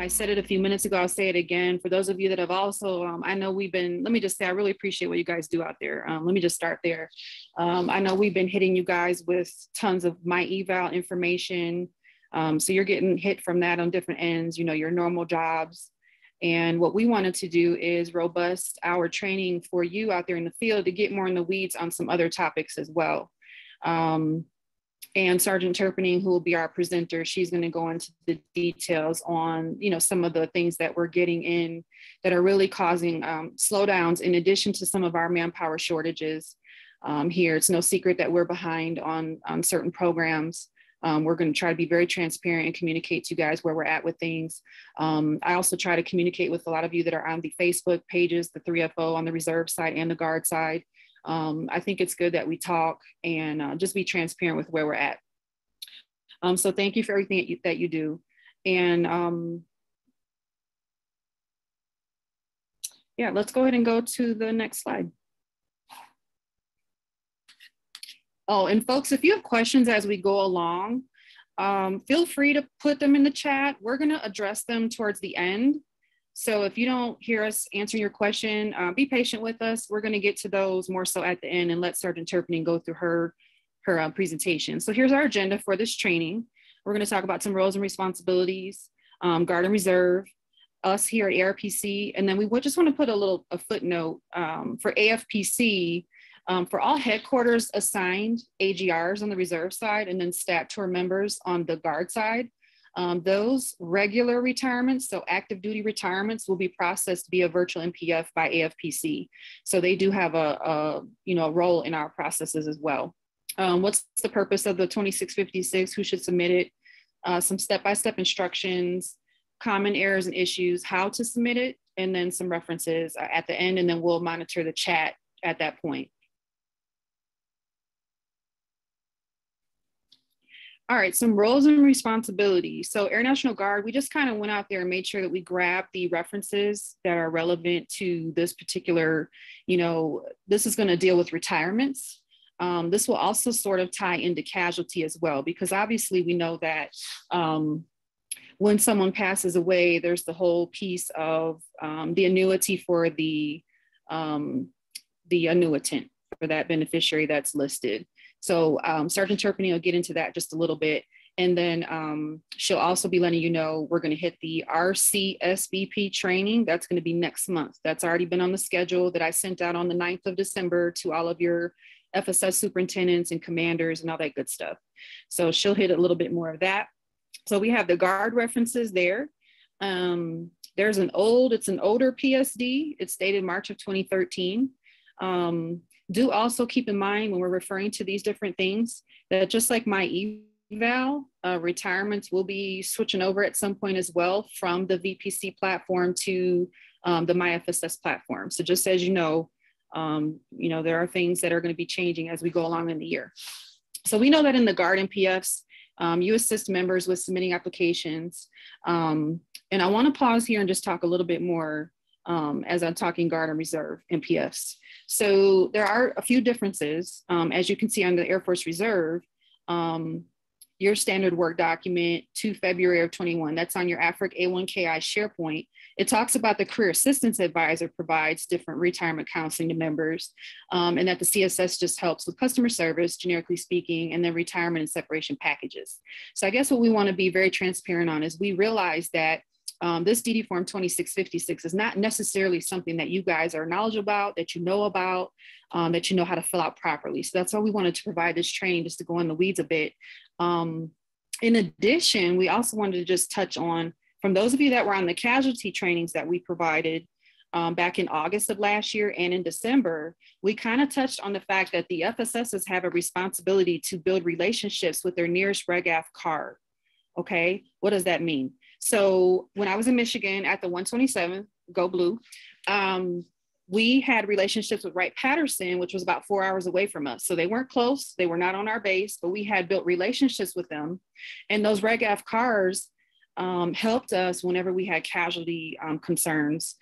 I said it a few minutes ago, I'll say it again. For those of you that have also, I know let me just say, I really appreciate what you guys do out there. Let me just start there. I know we've been hitting you guys with tons of my eval information. So you're getting hit from that on different ends, your normal jobs. And what we wanted to do is robust our training for you out there in the field to get more in the weeds on some other topics as well. And Sergeant Turpinning, who will be our presenter, she's going to go into the details on, some of the things that we're getting in that are really causing slowdowns, in addition to some of our manpower shortages here. It's no secret that we're behind on certain programs. We're going to try to be very transparent and communicate to you guys where we're at with things. I also try to communicate with a lot of you that are on the Facebook pages, the 3FO on the reserve side and the guard side. I think it's good that we talk and just be transparent with where we're at. So thank you for everything that you do. And yeah, let's go ahead and go to the next slide. Oh, and folks, if you have questions as we go along, feel free to put them in the chat. We're going to address them towards the end. So if you don't hear us answering your question, be patient with us. We're going to get to those more so at the end and let Sergeant Turpinning go through her presentation. So here's our agenda for this training. We're going to talk about some roles and responsibilities, Guard and Reserve, us here at ARPC, and then we just want to put a footnote for AFPC. For all headquarters assigned AGRs on the reserve side and then stat tour members on the guard side, those regular retirements, so active duty retirements, will be processed via virtual MPF by AFPC. So they do have a role in our processes as well. What's the purpose of the 2656? Who should submit it? Some step-by-step instructions, common errors and issues, how to submit it, and then some references at the end, and then we'll monitor the chat at that point. All right, some roles and responsibilities. So Air National Guard, we just kind of went out there and made sure that we grabbed the references that are relevant to this particular, this is going to deal with retirements. This will also sort of tie into casualty as well, because obviously we know that when someone passes away, there's the whole piece of the annuity for the annuitant, for that beneficiary that's listed. So Sergeant Turpinning will get into that just a little bit. And then she'll also be letting you know we're going to hit the RCSBP training. That's going to be next month. That's already been on the schedule that I sent out on the 9th of December to all of your FSS superintendents and commanders and all that good stuff. So she'll hit a little bit more of that. So we have the guard references there. There's an older PSD. It's dated March of 2013. Do also keep in mind when we're referring to these different things that just like my eval, retirements will be switching over at some point as well from the VPC platform to the MyFSS platform. So just as you know, there are things that are going to be changing as we go along in the year. So we know that in the Guard MPFs, you assist members with submitting applications. And I want to pause here and just talk a little bit more as I'm talking Guard and Reserve MPFs. So there are a few differences. As you can see on the Air Force Reserve, your standard work document to February of 21, that's on your AFRIC A1KI SharePoint. It talks about the Career Assistance Advisor provides different retirement counseling to members, and that the CSS just helps with customer service, generically speaking, and then retirement and separation packages. So I guess what we want to be very transparent on is we realize that this DD Form 2656 is not necessarily something that you guys are knowledgeable about, that you know about, that you know how to fill out properly. So that's why we wanted to provide this training, just to go in the weeds a bit. In addition, we also wanted to just touch on, from those of you that were on the casualty trainings that we provided back in August of last year and in December, we kind of touched on the fact that the FSSs have a responsibility to build relationships with their nearest RegAF card. Okay, what does that mean? So when I was in Michigan at the 127th, Go Blue, we had relationships with Wright-Patterson, which was about 4 hours away from us. So they weren't close, they were not on our base, but we had built relationships with them. And those RegAF cars helped us whenever we had casualty concerns,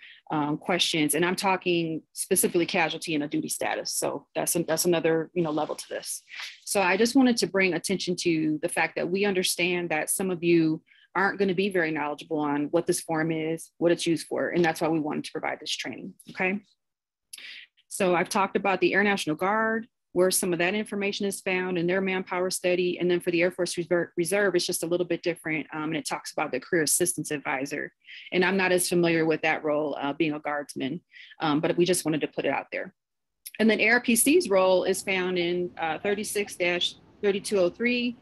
questions, and I'm talking specifically casualty in a duty status. So that's another level to this. So I just wanted to bring attention to the fact that we understand that some of you aren't going to be very knowledgeable on what this form is, what it's used for. And that's why we wanted to provide this training. Okay. So I've talked about the Air National Guard, where some of that information is found in their manpower study. And then for the Air Force Reserve, it's just a little bit different. And it talks about the Career Assistance Advisor. And I'm not as familiar with that role being a guardsman, but we just wanted to put it out there. And then ARPC's role is found in 36-3203,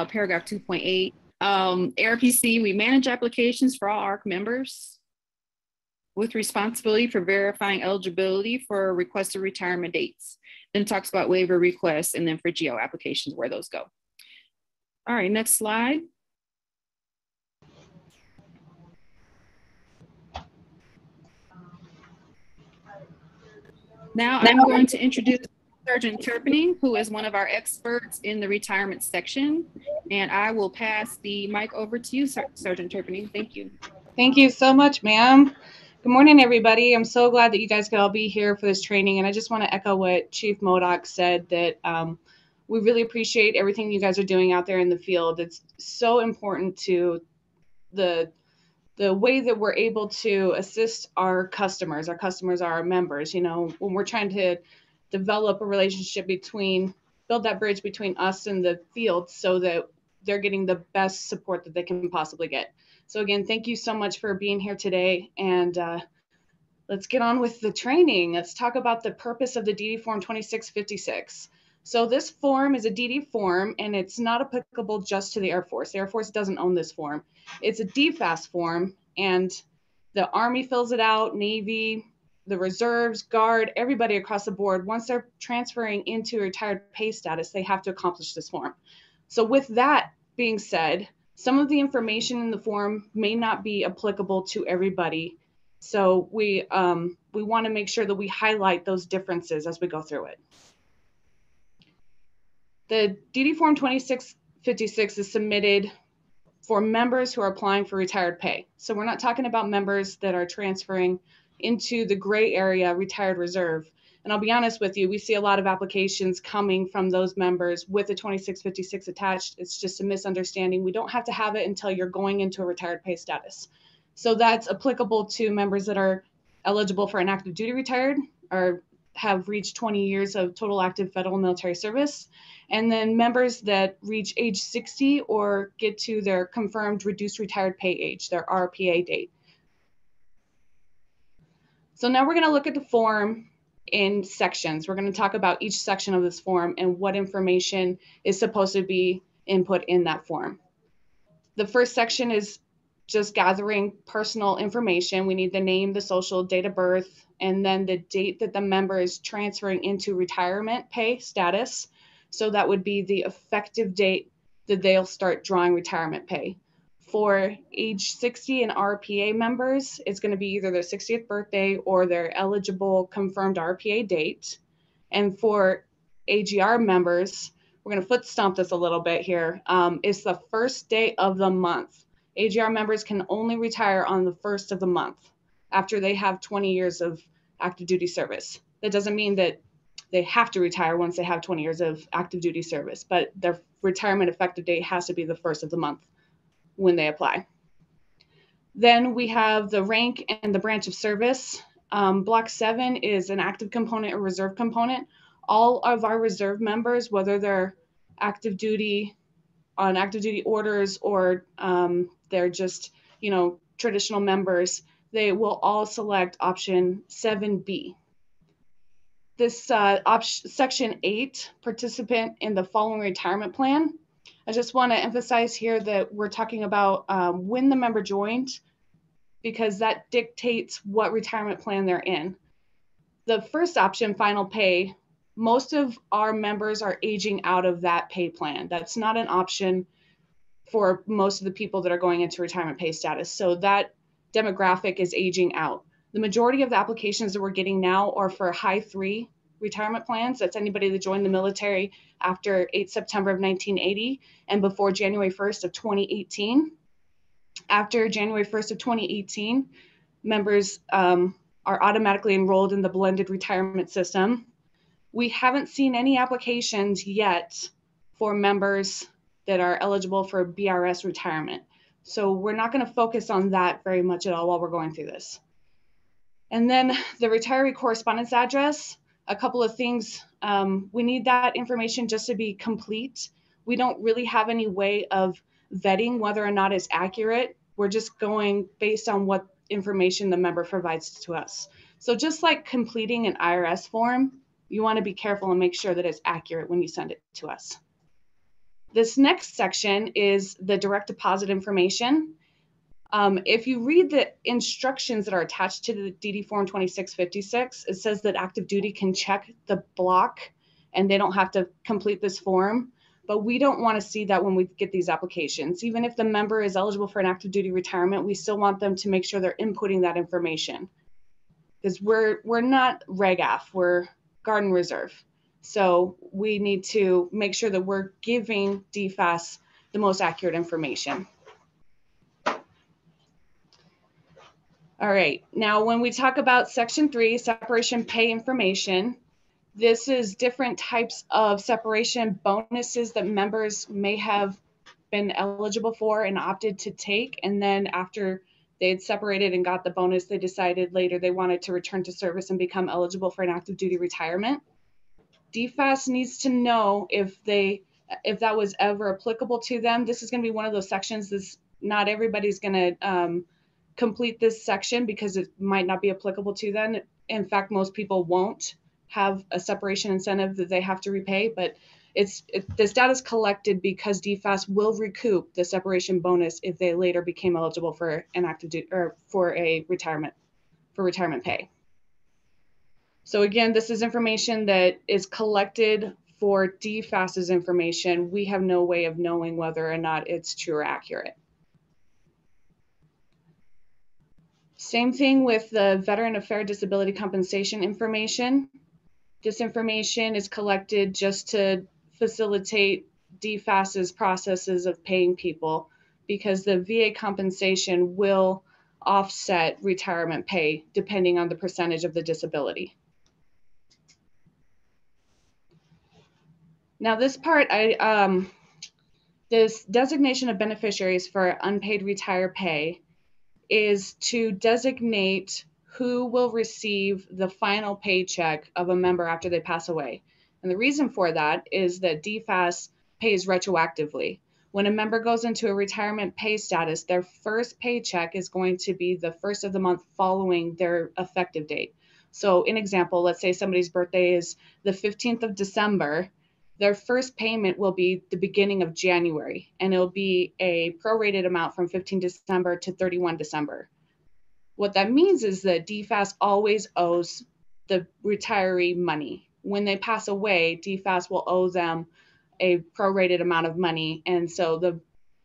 paragraph 2.8. ARPC, we manage applications for all ARC members with responsibility for verifying eligibility for requested retirement dates. Then talks about waiver requests, and then for GO applications, where those go. All right, next slide. Now I'm going to introduce Sergeant Turpinning, who is one of our experts in the retirement section. And I will pass the mic over to you, Sergeant Turpinning. Thank you. Thank you so much, ma'am. Good morning, everybody. I'm so glad that you guys could all be here for this training. And I just want to echo what Chief Modoc said, that we really appreciate everything you guys are doing out there in the field. It's so important to the way that we're able to assist our customers. Our customers are our members. You know, when we're trying to develop a relationship build that bridge between us and the field so that they're getting the best support that they can possibly get. So again, thank you so much for being here today, and let's get on with the training. Let's talk about the purpose of the DD Form 2656. So this form is a DD form, and it's not applicable just to the Air Force. The Air Force doesn't own this form. It's a DFAS form, and the Army fills it out, Navy, the Reserves, Guard, everybody across the board. Once they're transferring into retired pay status, they have to accomplish this form. So with that being said, some of the information in the form may not be applicable to everybody. So we want to make sure that we highlight those differences as we go through it. The DD Form 2656 is submitted for members who are applying for retired pay. So we're not talking about members that are transferring into the gray area retired reserve. And I'll be honest with you, we see a lot of applications coming from those members with the 2656 attached. It's just a misunderstanding. We don't have to have it until you're going into a retired pay status. So that's applicable to members that are eligible for an active duty retired or have reached 20 years of total active federal military service. And then members that reach age 60 or get to their confirmed reduced retired pay age, their RPA date. So now we're going to look at the form in sections. We're going to talk about each section of this form and what information is supposed to be input in that form. The first section is just gathering personal information. We need the name, the social, date of birth, and then the date that the member is transferring into retirement pay status. So that would be the effective date that they'll start drawing retirement pay. For age 60 and RPA members, it's going to be either their 60th birthday or their eligible confirmed RPA date. And for AGR members, we're going to foot stomp this a little bit here. It's the first day of the month. AGR members can only retire on the first of the month after they have 20 years of active duty service. That doesn't mean that they have to retire once they have 20 years of active duty service, but their retirement effective date has to be the first of the month when they apply. Then we have the rank and the branch of service. Block 7 is an active component or reserve component. All of our reserve members, whether they're active duty on active duty orders or they're just, traditional members, they will all select option 7B. This section 8, participant in the following retirement plan. I just want to emphasize here that we're talking about when the member joined, because that dictates what retirement plan they're in. The first option, final pay, most of our members are aging out of that pay plan. That's not an option for most of the people that are going into retirement pay status. So that demographic is aging out. The majority of the applications that we're getting now are for high 3 retirement plans. That's anybody that joined the military after 8 September of 1980 and before January 1st of 2018. After January 1st of 2018, members are automatically enrolled in the blended retirement system. We haven't seen any applications yet for members that are eligible for BRS retirement. So we're not going to focus on that very much at all while we're going through this. And then the retiree correspondence address, a couple of things. We need that information just to be complete. We don't really have any way of vetting whether or not it's accurate. We're just going based on what information the member provides to us. So just like completing an IRS form, you want to be careful and make sure that it's accurate when you send it to us. This next section is the direct deposit information. If you read the instructions that are attached to the DD Form 2656, it says that active duty can check the block and they don't have to complete this form. But we don't want to see that when we get these applications. Even if the member is eligible for an active duty retirement, we still want them to make sure they're inputting that information. Because we're not Reg Af, we're Garden Reserve. So we need to make sure that we're giving DFAS the most accurate information. All right, now when we talk about Section 3, separation pay information, this is different types of separation bonuses that members may have been eligible for and opted to take. And then after they had separated and got the bonus, they decided later they wanted to return to service and become eligible for an active duty retirement. DFAS needs to know if that was ever applicable to them. This is going to be one of those sections that's not everybody's going to complete this section because it might not be applicable to them. In fact, most people won't have a separation incentive that they have to repay, but this data is collected because DFAS will recoup the separation bonus if they later became eligible for an active duty or for a retirement pay. So again, this is information that is collected for DFAS's information. We have no way of knowing whether or not it's true or accurate. Same thing with the Veteran Affairs Disability Compensation information. This information is collected just to facilitate DFAS's processes of paying people because the VA compensation will offset retirement pay depending on the percentage of the disability. Now this part, this designation of beneficiaries for unpaid retire pay is to designate who will receive the final paycheck of a member after they pass away. And the reason for that is that DFAS pays retroactively. When a member goes into a retirement pay status, their first paycheck is going to be the first of the month following their effective date. So in example, let's say somebody's birthday is the 15th of December, their first payment will be the beginning of January, and it'll be a prorated amount from 15 December to 31 December. What that means is that DFAS always owes the retiree money. When they pass away, DFAS will owe them a prorated amount of money. And so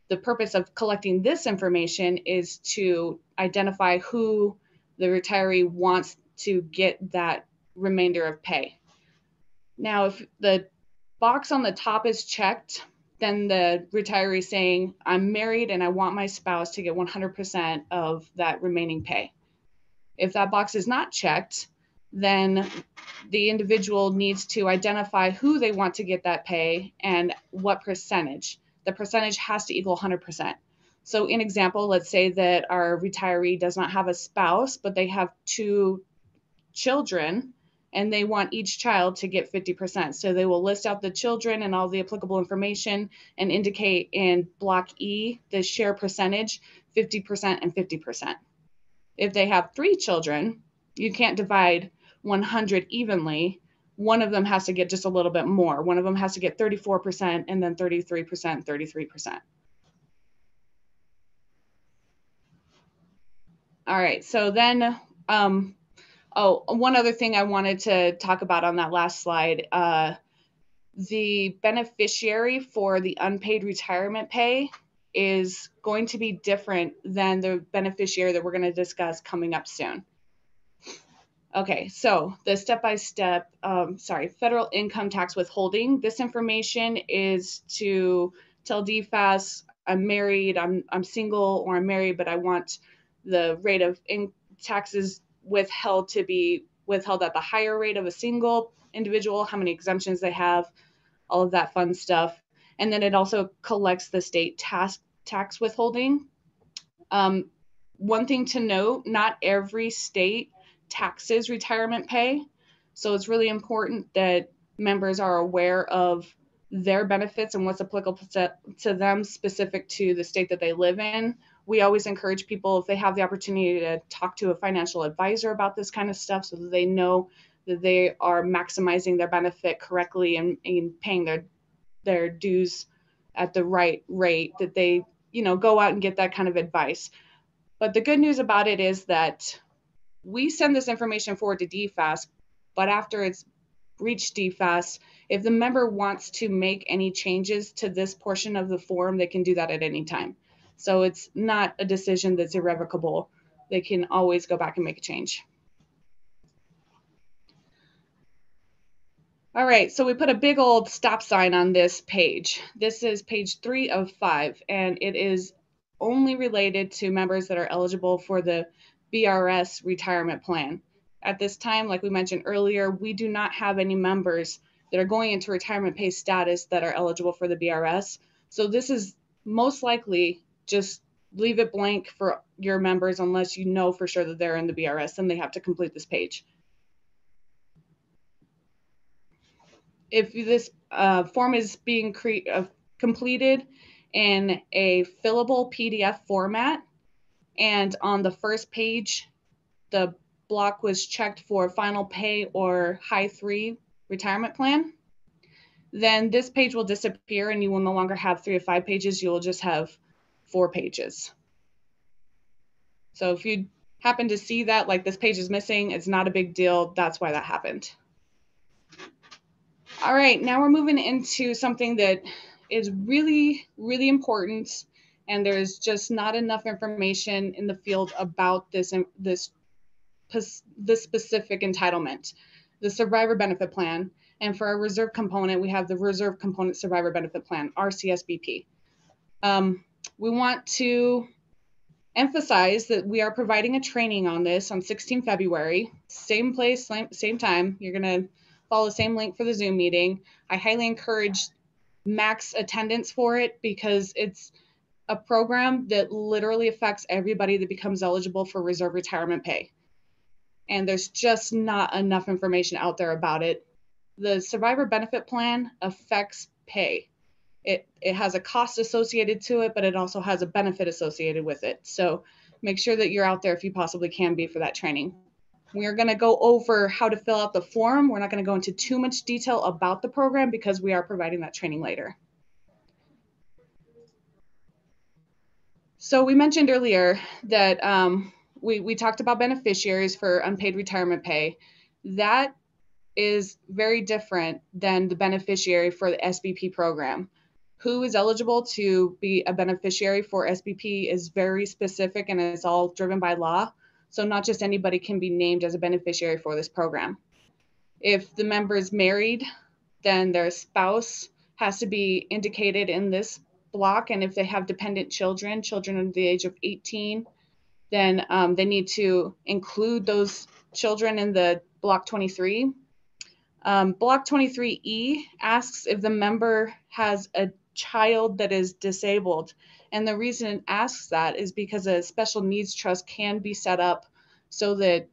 the purpose of collecting this information is to identify who the retiree wants to get that remainder of pay. Now, if the box on the top is checked, then the retiree is saying, I'm married and I want my spouse to get 100% of that remaining pay. If that box is not checked, then the individual needs to identify who they want to get that pay and what percentage. The percentage has to equal 100%. So in example, let's say that our retiree does not have a spouse, but they have 2 children, and they want each child to get 50%. So they will list out the children and all the applicable information and indicate in block E, the share percentage, 50% and 50%. If they have 3 children, you can't divide 100 evenly. One of them has to get just a little bit more. One of them has to get 34% and then 33%, 33%. All right, so then, one other thing I wanted to talk about on that last slide, the beneficiary for the unpaid retirement pay is going to be different than the beneficiary that we're going to discuss coming up soon. Okay, so the step-by-step, federal income tax withholding. This information is to tell DFAS, I'm married, I'm single, or I'm married, but I want the rate of taxes withheld to be withheld at the higher rate of a single individual, how many exemptions they have, all of that fun stuff. And then it also collects the state tax withholding. One thing to note, not every state taxes retirement pay. So it's really important that members are aware of their benefits and what's applicable to them specific to the state that they live in. We always encourage people, if they have the opportunity, to talk to a financial advisor about this kind of stuff so that they know that they are maximizing their benefit correctly and paying their dues at the right rate, that they, go out and get that kind of advice. But the good news about it is that we send this information forward to DFAS, but after it's reached DFAS, if the member wants to make any changes to this portion of the form, they can do that at any time. So it's not a decision that's irrevocable. They can always go back and make a change. All right, so we put a big old stop sign on this page. This is page 3 of 5, and it is only related to members that are eligible for the BRS retirement plan. At this time, like we mentioned earlier, we do not have any members that are going into retirement pay status that are eligible for the BRS. So this is most likely just leave it blank for your members unless you know for sure that they're in the BRS, and they have to complete this page. If this form is being completed in a fillable PDF format, and on the first page, the block was checked for final pay or high 3 retirement plan, then this page will disappear and you will no longer have 3 of 5 pages. You will just have 4 pages. So if you happen to see that, like this page is missing, it's not a big deal. That's why that happened. All right, now we're moving into something that is really, really important, and there's just not enough information in the field about this specific entitlement, the survivor benefit plan. And for our reserve component, we have the reserve component survivor benefit plan, RCSBP. We want to emphasize that we are providing a training on this on 16 February, same place, same time. You're going to follow the same link for the Zoom meeting. I highly encourage max attendance for it because it's a program that literally affects everybody that becomes eligible for reserve retirement pay. And there's just not enough information out there about it. The survivor benefit plan affects pay. It has a cost associated to it, but it also has a benefit associated with it. So make sure that you're out there if you possibly can be for that training. We're going to go over how to fill out the form. We're not going to go into too much detail about the program because we are providing that training later. So we mentioned earlier that we talked about beneficiaries for unpaid retirement pay. That is very different than the beneficiary for the SBP program. Who is eligible to be a beneficiary for SBP is very specific and it's all driven by law. So not just anybody can be named as a beneficiary for this program. If the member is married, then their spouse has to be indicated in this block. And if they have dependent children under the age of 18, then they need to include those children in the block 23. Block 23E asks if the member has a child that is disabled. And the reason it asks that is because a special needs trust can be set up so that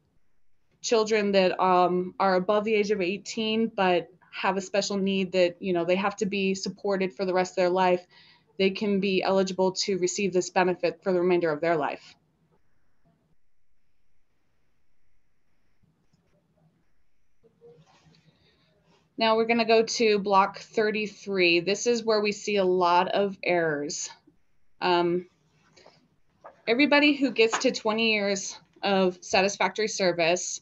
children that are above the age of 18 but have a special need that, they have to be supported for the rest of their life, they can be eligible to receive this benefit for the remainder of their life. Now we're going to go to block 33. This is where we see a lot of errors. Everybody who gets to 20 years of satisfactory service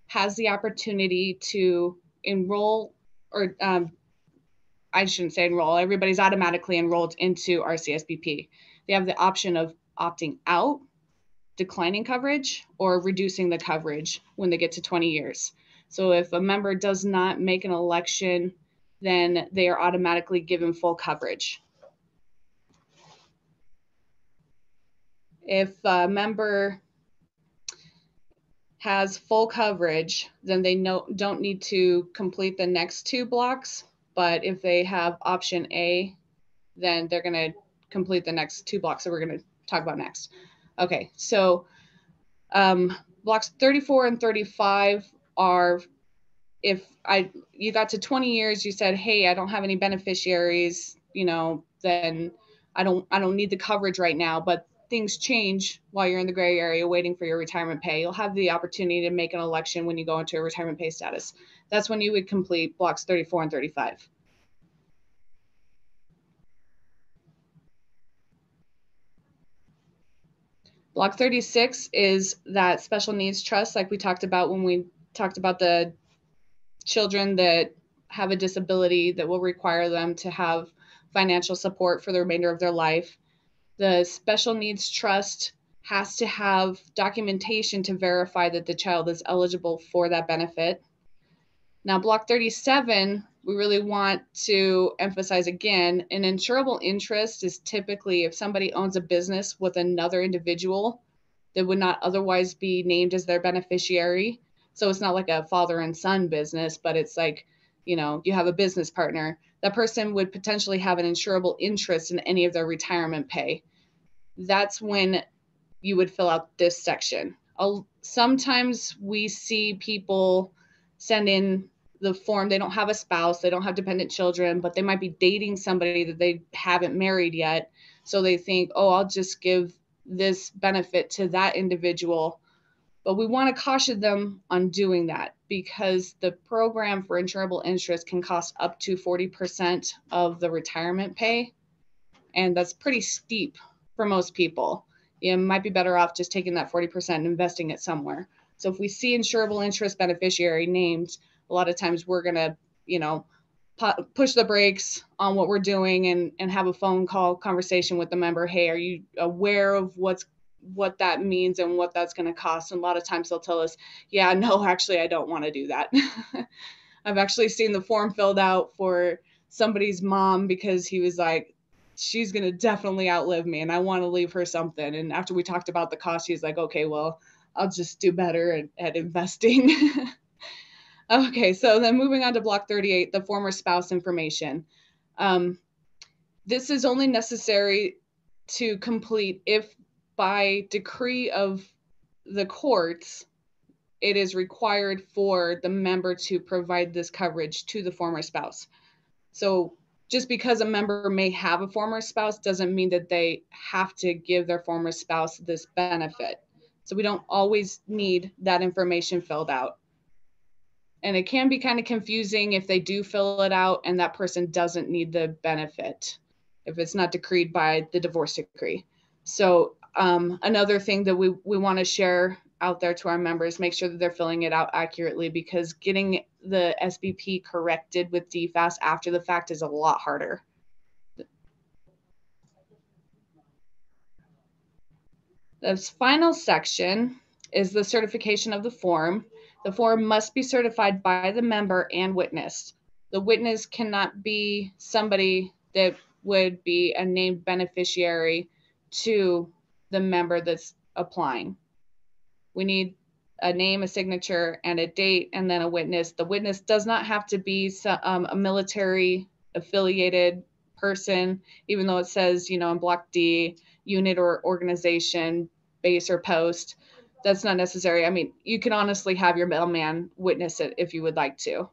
has the opportunity to enroll, or I shouldn't say enroll, everybody's automatically enrolled into RCSBP. They have the option of opting out, declining coverage, or reducing the coverage when they get to 20 years. So if a member does not make an election, then they are automatically given full coverage. If a member has full coverage, then they don't need to complete the next 2 blocks. But if they have option A, then they're going to complete the next 2 blocks that we're going to talk about next. Okay, so blocks 34 and 35 are if you got to 20 years, you said, hey, I don't have any beneficiaries, then I don't need the coverage right now, but things change while you're in the gray area waiting for your retirement pay. You'll have the opportunity to make an election when you go into a retirement pay status. That's when you would complete blocks 34 and 35. Block 36 is that special needs trust, like we talked about when we talked about the children that have a disability that will require them to have financial support for the remainder of their life. The special needs trust has to have documentation to verify that the child is eligible for that benefit. Now, Block 37, we really want to emphasize again, an insurable interest is typically if somebody owns a business with another individual that would not otherwise be named as their beneficiary. So it's not like a father and son business, but it's like, you have a business partner. That person would potentially have an insurable interest in any of their retirement pay. That's when you would fill out this section. Sometimes we see people send in the form. They don't have a spouse, they don't have dependent children, but they might be dating somebody that they haven't married yet. So they think, oh, I'll just give this benefit to that individual. But we want to caution them on doing that because the program for insurable interest can cost up to 40% of the retirement pay. And that's pretty steep for most people. You might be better off just taking that 40% and investing it somewhere. So if we see insurable interest beneficiary named, a lot of times we're going to, push the brakes on what we're doing and have a phone call conversation with the member. Hey, are you aware of what that means and what that's going to cost? And a lot of times they'll tell us, yeah, no, actually, I don't want to do that. I've actually seen the form filled out for somebody's mom because he was like, she's going to definitely outlive me and I want to leave her something. And after we talked about the cost, he's like, okay, well, I'll just do better at investing. Okay, so then moving on to block 38, the former spouse information. This is only necessary to complete if by decree of the courts, it is required for the member to provide this coverage to the former spouse. So just because a member may have a former spouse doesn't mean that they have to give their former spouse this benefit. So we don't always need that information filled out. And it can be kind of confusing if they do fill it out and that person doesn't need the benefit, if it's not decreed by the divorce decree. So another thing that we want to share out there to our members, make sure that they're filling it out accurately, because getting the SBP corrected with DFAS after the fact is a lot harder. This final section is the certification of the form. The form must be certified by the member and witnessed. The witness cannot be somebody that would be a named beneficiary to the member that's applying. We need a name, a signature, and a date, and then a witness. The witness does not have to be a military affiliated person, even though it says, in Block D, unit or organization, base or post. That's not necessary. I mean, you can honestly have your mailman witness it if you would like to.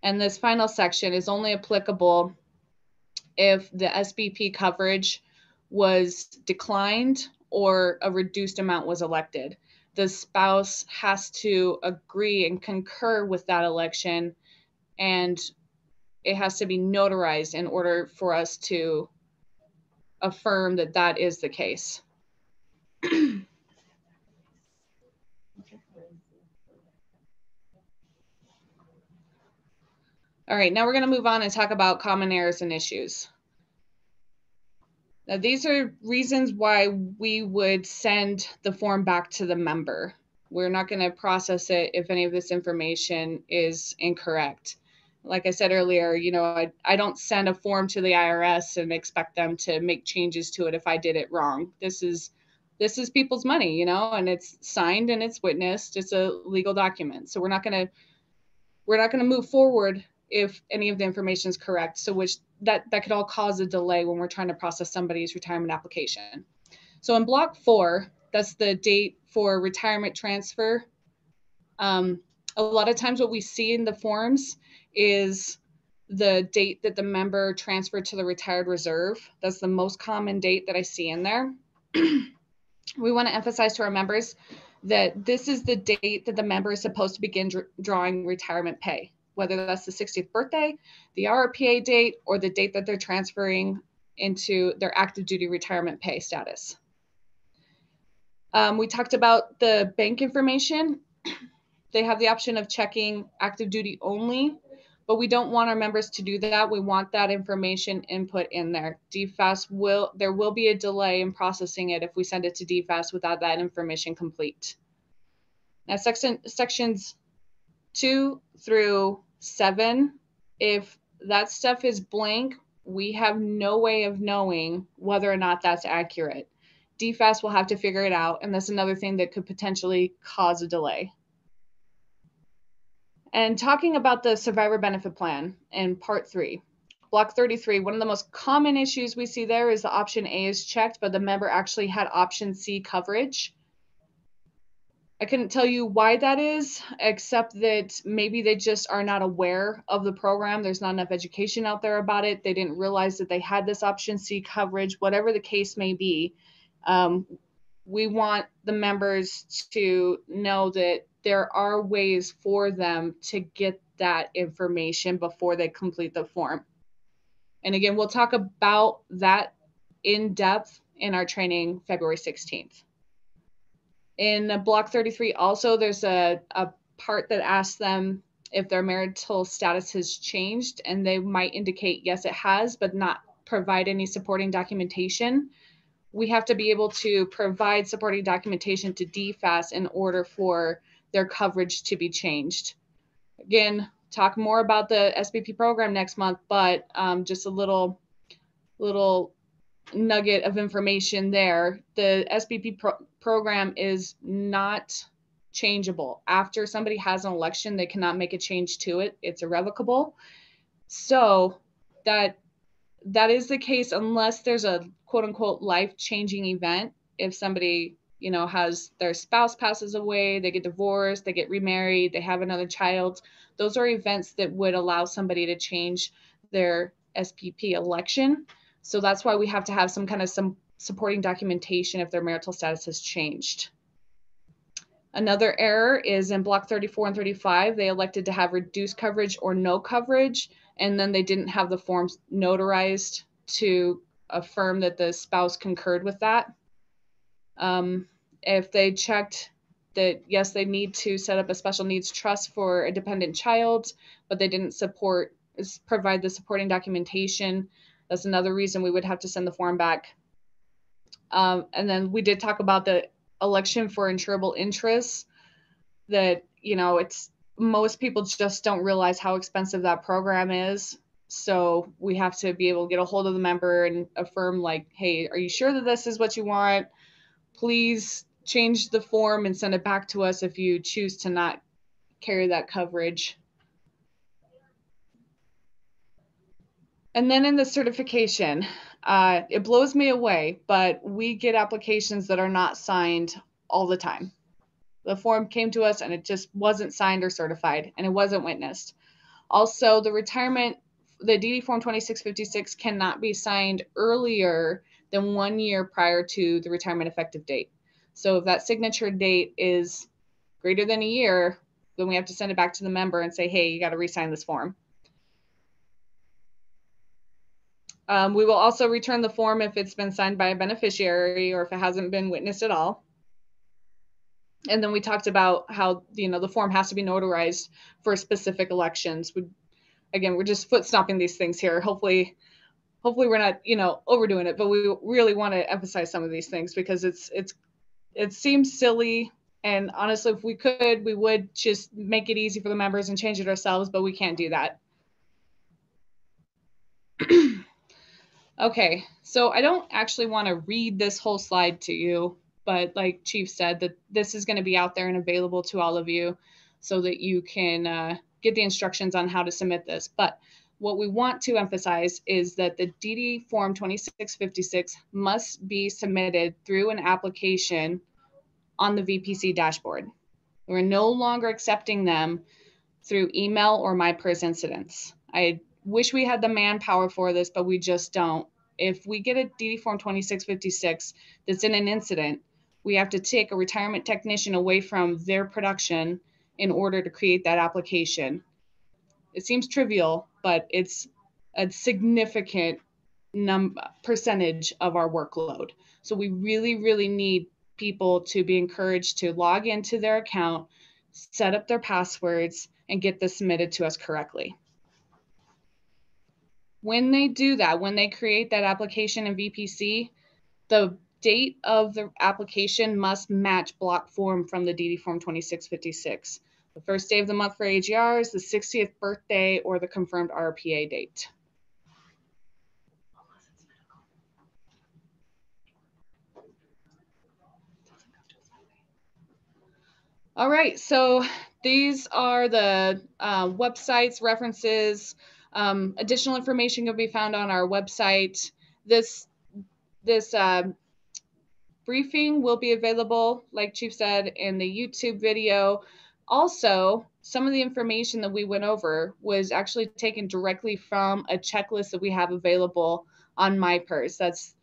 And this final section is only applicable if the SBP coverage was declined or a reduced amount was elected. The spouse has to agree and concur with that election, and it has to be notarized in order for us to affirm that that is the case. All right, now we're going to move on and talk about common errors and issues. Now, these are reasons why we would send the form back to the member. We're not going to process it if any of this information is incorrect. Like I said earlier, I don't send a form to the IRS and expect them to make changes to it if I did it wrong. This is people's money, and it's signed and it's witnessed. It's a legal document. So we're not going to move forward if any of the information is correct. So that could all cause a delay when we're trying to process somebody's retirement application. So in block 4, that's the date for retirement transfer. A lot of times what we see in the forms is the date that the member transferred to the retired reserve. That's the most common date that I see in there. We want to emphasize to our members that this is the date that the member is supposed to begin drawing retirement pay, whether that's the 60th birthday, the RRPA date, or the date that they're transferring into their active duty retirement pay status. We talked about the bank information. They have the option of checking active duty only, but we don't want our members to do that. We want that information input in there. There will be a delay in processing it if we send it to DFAS without that information complete. Now, sections 2 through 7, if that stuff is blank, we have no way of knowing whether or not that's accurate. DFAS will have to figure it out, and that's another thing that could potentially cause a delay. And talking about the survivor benefit plan in part 3, block 33, one of the most common issues we see there is the option A is checked, but the member actually had option C coverage. I couldn't tell you why that is, except that maybe they just are not aware of the program. There's not enough education out there about it. They didn't realize that they had this option C coverage, whatever the case may be. We want the members to know that there are ways for them to get that information before they complete the form. And again, we'll talk about that in depth in our training February 16th. In block 33 also, there's a part that asks them if their marital status has changed, and they might indicate yes, it has, but not provide any supporting documentation. We have to be able to provide supporting documentation to DFAS in order for their coverage to be changed. Again, talk more about the SBP program next month, but just a little nugget of information there. The SBP program is not changeable. After somebody has an election, they cannot make a change to it. It's irrevocable. So that is the case unless there's a quote unquote life-changing event. If somebody, has their spouse passes away, they get divorced, they get remarried, they have another child, those are events that would allow somebody to change their SPP election. So that's why we have to have some supporting documentation if their marital status has changed. Another error is in block 34 and 35, they elected to have reduced coverage or no coverage, and then they didn't have the forms notarized to affirm that the spouse concurred with that. If they checked that, yes, they need to set up a special needs trust for a dependent child, but they didn't provide the supporting documentation, that's another reason we would have to send the form back. And then we did talk about the election for insurable interests, that, it's most people just don't realize how expensive that program is. So we have to be able to get a hold of the member and affirm, like, hey, are you sure that this is what you want? Please change the form and send it back to us if you choose to not carry that coverage. And then in the certification, it blows me away, but we get applications that are not signed all the time. The form came to us and it just wasn't signed or certified, and it wasn't witnessed. Also, the DD form 2656 cannot be signed earlier than 1 year prior to the retirement effective date. So if that signature date is greater than a year, then we have to send it back to the member and say, hey, you got to re-sign this form. We will also return the form if it's been signed by a beneficiary or if it hasn't been witnessed at all. And then we talked about how, the form has to be notarized for specific elections. We're just foot stomping these things here. Hopefully we're not, overdoing it, but we really want to emphasize some of these things because it seems silly. And honestly, if we could, we would just make it easy for the members and change it ourselves, but we can't do that. Okay, so I don't actually want to read this whole slide to you, but like Chief said, that this is going to be out there and available to all of you so that you can get the instructions on how to submit this. But what we want to emphasize is that the DD Form 2656 must be submitted through an application on the VPC dashboard. We're no longer accepting them through email or MyPERS incidents. I wish we had the manpower for this, but we just don't. If we get a DD Form 2656 that's in an incident, we have to take a retirement technician away from their production in order to create that application. It seems trivial, but it's a significant percentage of our workload. So we really, really need people to be encouraged to log into their account, set up their passwords, and get this submitted to us correctly. When they do that, when they create that application in VPC, the date of the application must match block form from the DD Form 2656. The first day of the month for AGRs, the 60th birthday, or the confirmed RPA date. All right, so these are the websites, references, additional information can be found on our website. This briefing will be available, like Chief said, in the YouTube video. Also, some of the information that we went over was actually taken directly from a checklist that we have available on MyPERS. That's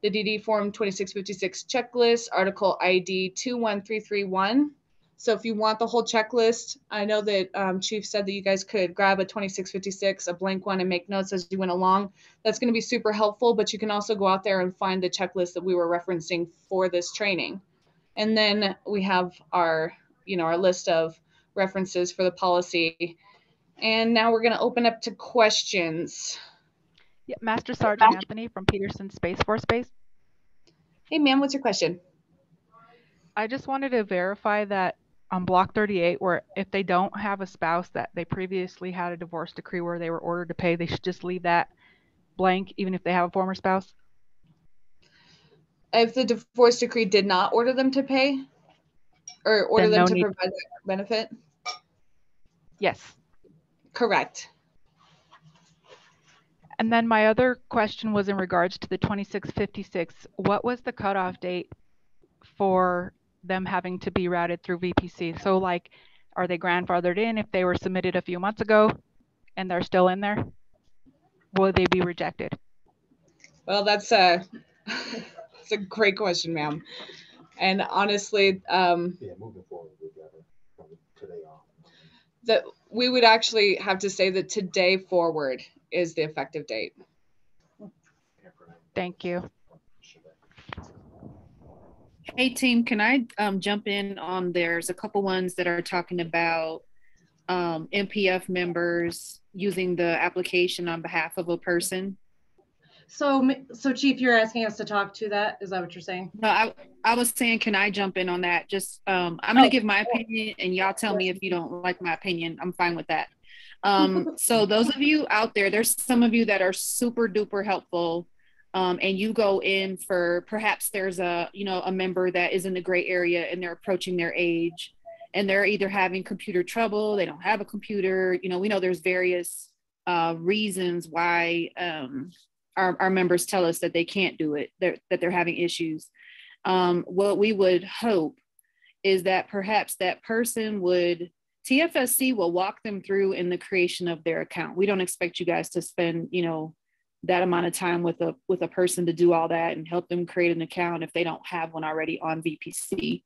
the DD Form 2656 checklist, Article ID 21331. So if you want the whole checklist, I know that Chief said that you guys could grab a 2656, a blank one, and make notes as you went along. That's going to be super helpful, but you can also go out there and find the checklist that we were referencing for this training. And then we have our list of references for the policy. And now we're going to open up to questions. Yeah, Master Sergeant Anthony from Peterson Space Force Base. Hey, ma'am, what's your question? I just wanted to verify that on Block 38, where if they don't have a spouse that they previously had a divorce decree where they were ordered to pay, they should just leave that blank, even if they have a former spouse? If the divorce decree did not order them to pay or order them to provide that benefit? Yes. Correct. And then my other question was in regards to the 2656. What was the cutoff date for them having to be routed through VPC? So like, are they grandfathered in if they were submitted a few months ago and they're still in there? Will they be rejected? Well, that's a great question, ma'am. And honestly, moving forward, from today on. That we would actually have to say that today forward is the effective date. Thank you. Hey team, can I jump in on there's a couple ones that are talking about MPF members using the application on behalf of a person. So Chief, you're asking us to talk to that? Is that what you're saying? No, I was saying, can I jump in on that? Just, I'm going to give my opinion and y'all tell me if you don't like my opinion. I'm fine with that. So those of you out there, there's some of you that are super duper helpful. And you go in for, perhaps there's a member that is in the gray area and they're approaching their age and they're either having computer trouble, they don't have a computer. We know there's various reasons why our members tell us that they can't do it, that they're having issues. What we would hope is that perhaps that person TFSC will walk them through in the creation of their account. We don't expect you guys to spend, that amount of time with a person to do all that and help them create an account if they don't have one already on VPC.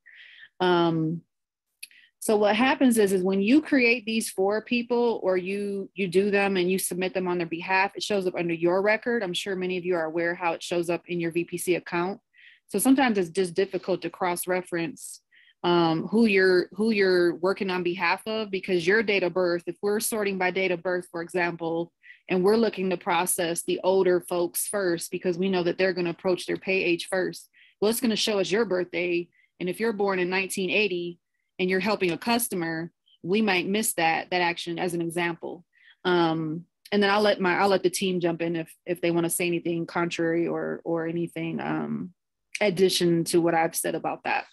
So what happens is when you create these for people or you do them and you submit them on their behalf, it shows up under your record. I'm sure many of you are aware how it shows up in your VPC account. So sometimes it's just difficult to cross-reference who you're working on behalf of, because your date of birth, if we're sorting by date of birth, for example, and we're looking to process the older folks first because we know that they're going to approach their pay age first, well, it's going to show us your birthday. And if you're born in 1980 and you're helping a customer, we might miss that action as an example. And then I'll let the team jump in if they want to say anything contrary or anything addition to what I've said about that.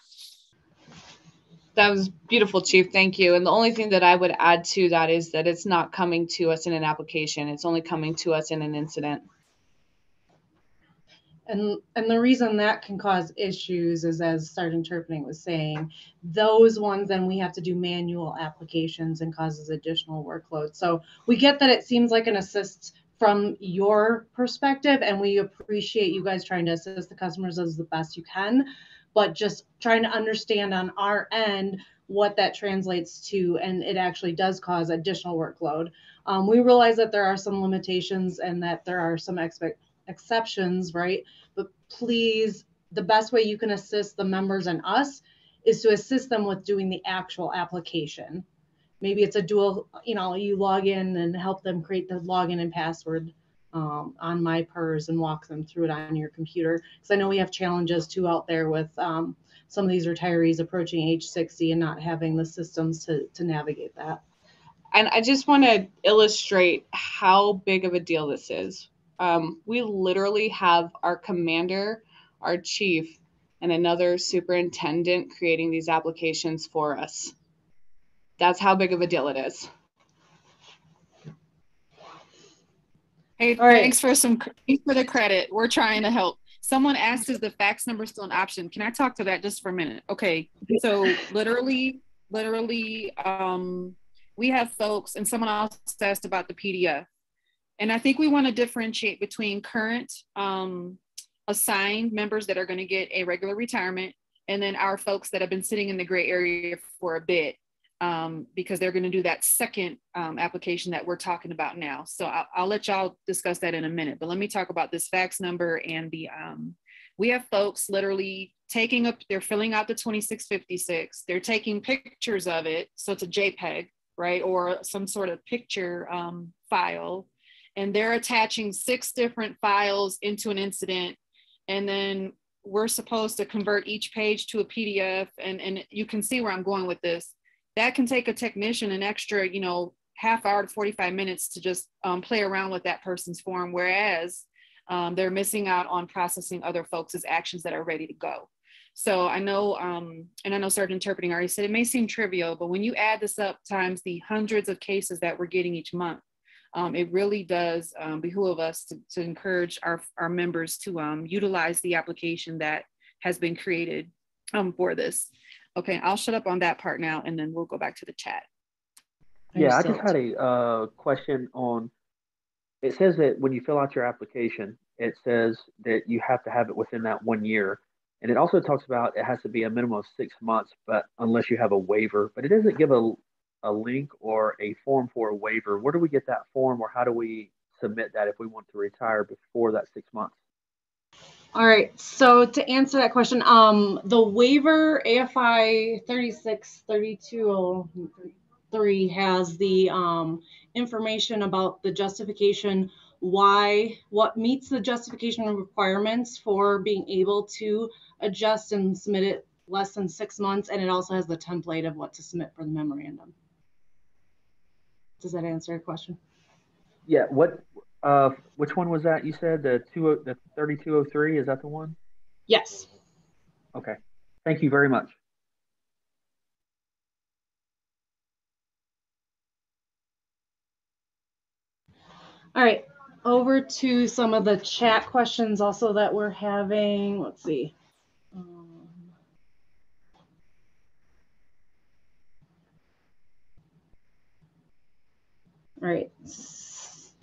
That was beautiful, Chief. Thank you. And the only thing that I would add to that is that it's not coming to us in an application. It's only coming to us in an incident. And the reason that can cause issues is, as Sergeant Turpinning was saying, those ones then we have to do manual applications and causes additional workload. So we get that it seems like an assist from your perspective, and we appreciate you guys trying to assist the customers as the best you can, but just trying to understand on our end what that translates to, and it actually does cause additional workload. We realize that there are some limitations and that there are some exceptions, right? But please, the best way you can assist the members and us is to assist them with doing the actual application. Maybe it's a dual, you log in and help them create the login and password on MyPERS and walk them through it on your computer. Because I know we have challenges too out there with some of these retirees approaching age 60 and not having the systems to navigate that. And I just want to illustrate how big of a deal this is. We literally have our commander, our chief, and another superintendent creating these applications for us. That's how big of a deal it is. Hey, All right. thanks for the credit. We're trying to help. Someone asked, is the fax number still an option? Can I talk to that just for a minute? Okay, so literally, we have folks, and someone else asked about the PDF. And I think we want to differentiate between current assigned members that are going to get a regular retirement, and then our folks that have been sitting in the gray area for a bit, because they're going to do that second application that we're talking about now. So I'll let y'all discuss that in a minute, but let me talk about this fax number and the, we have folks literally they're filling out the 2656, they're taking pictures of it. So it's a JPEG, right? Or some sort of picture file. And they're attaching 6 different files into an incident. And then we're supposed to convert each page to a PDF. And you can see where I'm going with this. That can take a technician an extra, half hour to 45 minutes to just play around with that person's form. Whereas they're missing out on processing other folks' actions that are ready to go. So I know, and I know Sergeant Turpinning already said it may seem trivial, but when you add this up times the hundreds of cases that we're getting each month, it really does behoove us to encourage our members to utilize the application that has been created for this. Okay, I'll shut up on that part now, and then we'll go back to the chat. Yeah, I just had a question on, it says that when you fill out your application, it says that you have to have it within that 1 year. And it also talks about it has to be a minimum of 6 months, but unless you have a waiver, but it doesn't give a link or a form for a waiver. Where do we get that form, or how do we submit that if we want to retire before that 6 months? All right, so to answer that question, the waiver AFI 363203 has the information about the justification, what meets the justification requirements for being able to adjust and submit it less than 6 months, and it also has the template of what to submit for the memorandum. Does that answer your question? Yeah, which one was that you said? The 3203, is that the one? Yes. Okay, thank you very much. All right, over to some of the chat questions also that we're having. Let's see. All right,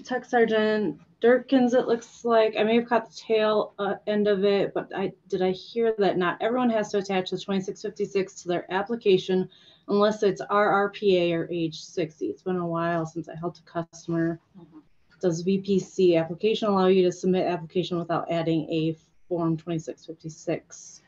Tech Sergeant Durkins, it looks like I may have caught the tail end of it, but did I hear that not everyone has to attach the 2656 to their application unless it's RRPA or age 60? It's been a while since I helped a customer. Does VPC application allow you to submit application without adding a form 2656?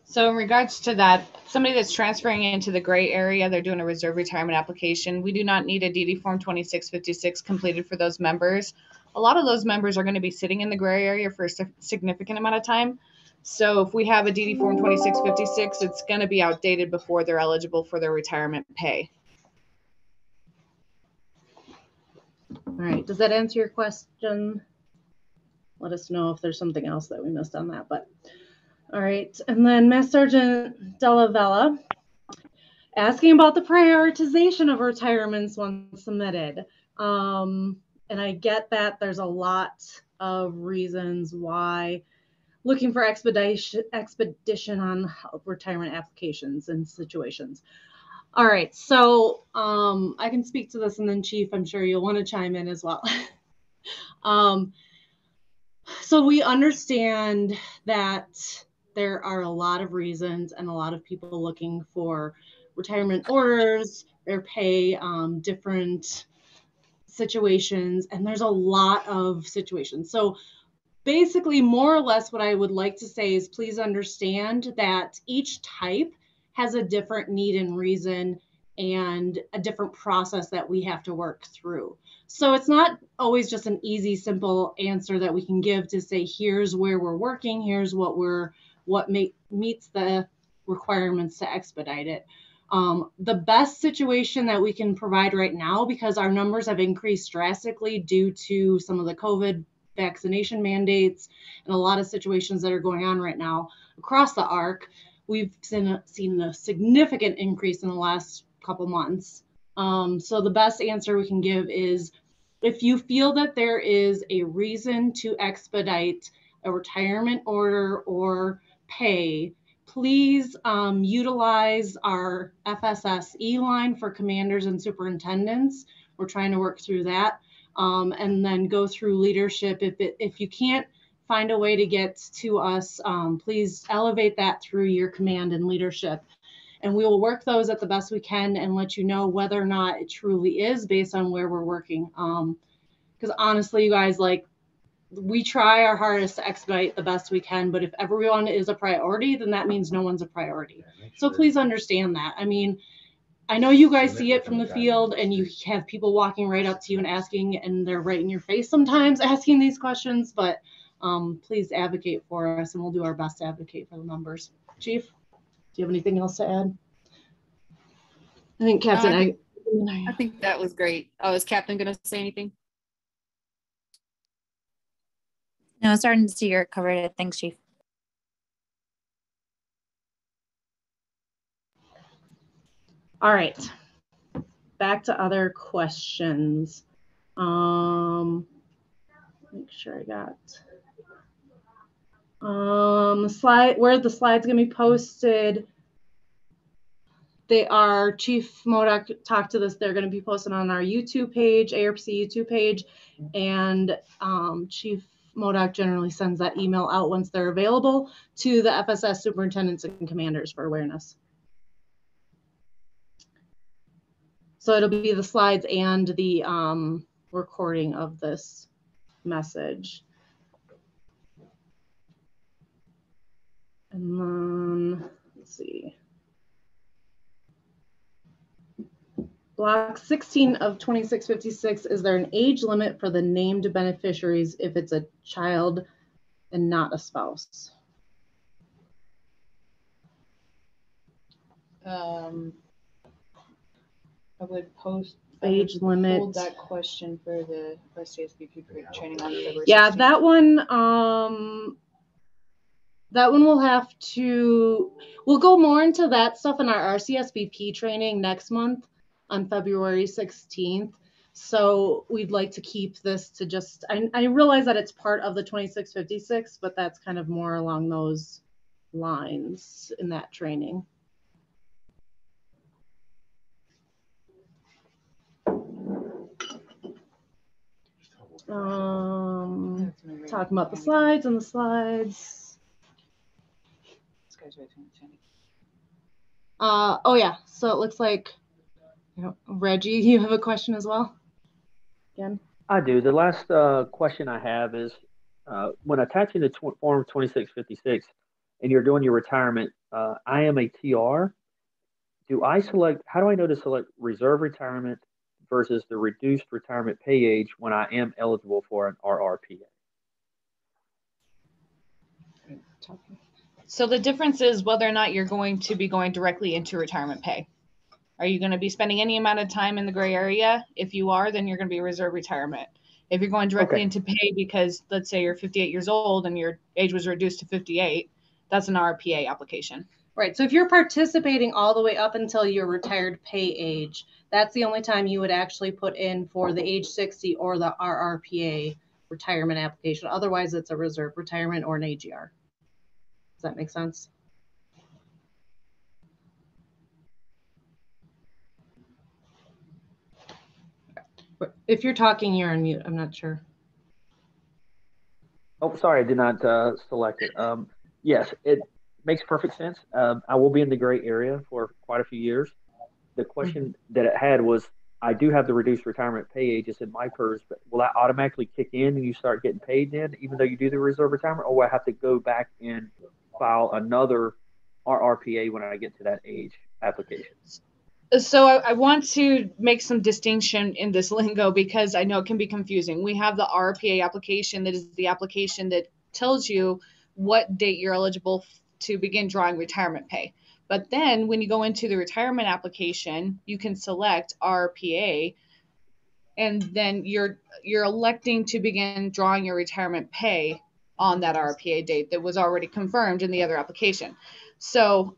So in regards to that, somebody that's transferring into the gray area, they're doing a reserve retirement application. We do not need a DD form 2656 completed for those members. A lot of those members are going to be sitting in the gray area for a significant amount of time. So if we have a DD form 2656, it's going to be outdated before they're eligible for their retirement pay. All right, does that answer your question? Let us know if there's something else that we missed on that. But All right. And then Master Sergeant Della Vella asking about the prioritization of retirements once submitted. And I get that there's a lot of reasons why looking for expedition on retirement applications and situations. All right, so I can speak to this, and then Chief, I'm sure you'll want to chime in as well. So we understand that there are a lot of reasons and a lot of people looking for retirement orders, their pay, different situations, and there's a lot of situations. So basically, more or less, what I would like to say is please understand that each type has a different need and reason and a different process that we have to work through. So it's not always just an easy, simple answer that we can give to say, here's where we're working, here's what meets the requirements to expedite it. The best situation that we can provide right now, because our numbers have increased drastically due to some of the COVID vaccination mandates and a lot of situations that are going on right now across the ARC, we've seen a significant increase in the last couple months. So the best answer we can give is if you feel that there is a reason to expedite a retirement order or pay, please utilize our FSSE line for commanders and superintendents. We're trying to work through that. And then go through leadership. If you can't find a way to get to us, please elevate that through your command and leadership. And we will work those at the best we can and let you know whether or not it truly is based on where we're working. Because honestly, you guys, like, we try our hardest to expedite the best we can, but if everyone is a priority, then that means no one's a priority. So please understand that. I mean, I know you guys see it from the field and you have people walking right up to you and asking, and they're right in your face sometimes asking these questions, but please advocate for us and we'll do our best to advocate for the numbers. Chief, do you have anything else to add? I think Captain, I think that was great. Oh, is Captain going to say anything? No, starting to see you're covered it. Thanks, Chief. All right, back to other questions. Make sure I got the slide. Where the slides gonna be posted? They are, Chief Modoc talked to this. They're gonna be posted on our YouTube page, ARPC YouTube page, and Chief Modoc generally sends that email out once they're available to the FSS superintendents and commanders for awareness. So it'll be the slides and the recording of this message. And then, let's see. Block 16 of 2656, is there an age limit for the named beneficiaries if it's a child and not a spouse? I would age limit. Hold that question for the RCSBP training on February 16th. That one we'll have to, we'll go more into that stuff in our RCSBP training next month on February 16th. So we'd like to keep this to just, I realize that it's part of the 2656, but that's kind of more along those lines in that training. Talking about the slides and the slides. Oh yeah, so it looks like, Reggie, you have a question as well? Again? I do. The last question I have is when attaching the form 2656 and you're doing your retirement, I am a TR. How do I know to select reserve retirement versus the reduced retirement pay age when I am eligible for an RRPA? So the difference is whether or not you're going to be going directly into retirement pay. Are you going to be spending any amount of time in the gray area? If you are, then you're going to be reserve retirement. If you're going directly into pay because, let's say, you're 58 years old and your age was reduced to 58, that's an RPA application. Right. So if you're participating all the way up until your retired pay age, that's the only time you would actually put in for the age 60 or the RRPA retirement application. Otherwise, it's a reserve retirement or an AGR. Does that make sense? If you're talking, you're on mute. I'm not sure. Oh, sorry, I did not select it. Yes, it makes perfect sense. I will be in the gray area for quite a few years. The question that it had was, I do have the reduced retirement pay age. It's in my PERS, but will that automatically kick in and you start getting paid then, even though you do the reserve retirement, or will I have to go back and file another RRPA when I get to that age application? So I want to make some distinction in this lingo because I know it can be confusing. We have the RPA application that is the application that tells you what date you're eligible to begin drawing retirement pay. But then when you go into the retirement application, you can select RPA, and then you're electing to begin drawing your retirement pay on that RPA date that was already confirmed in the other application. So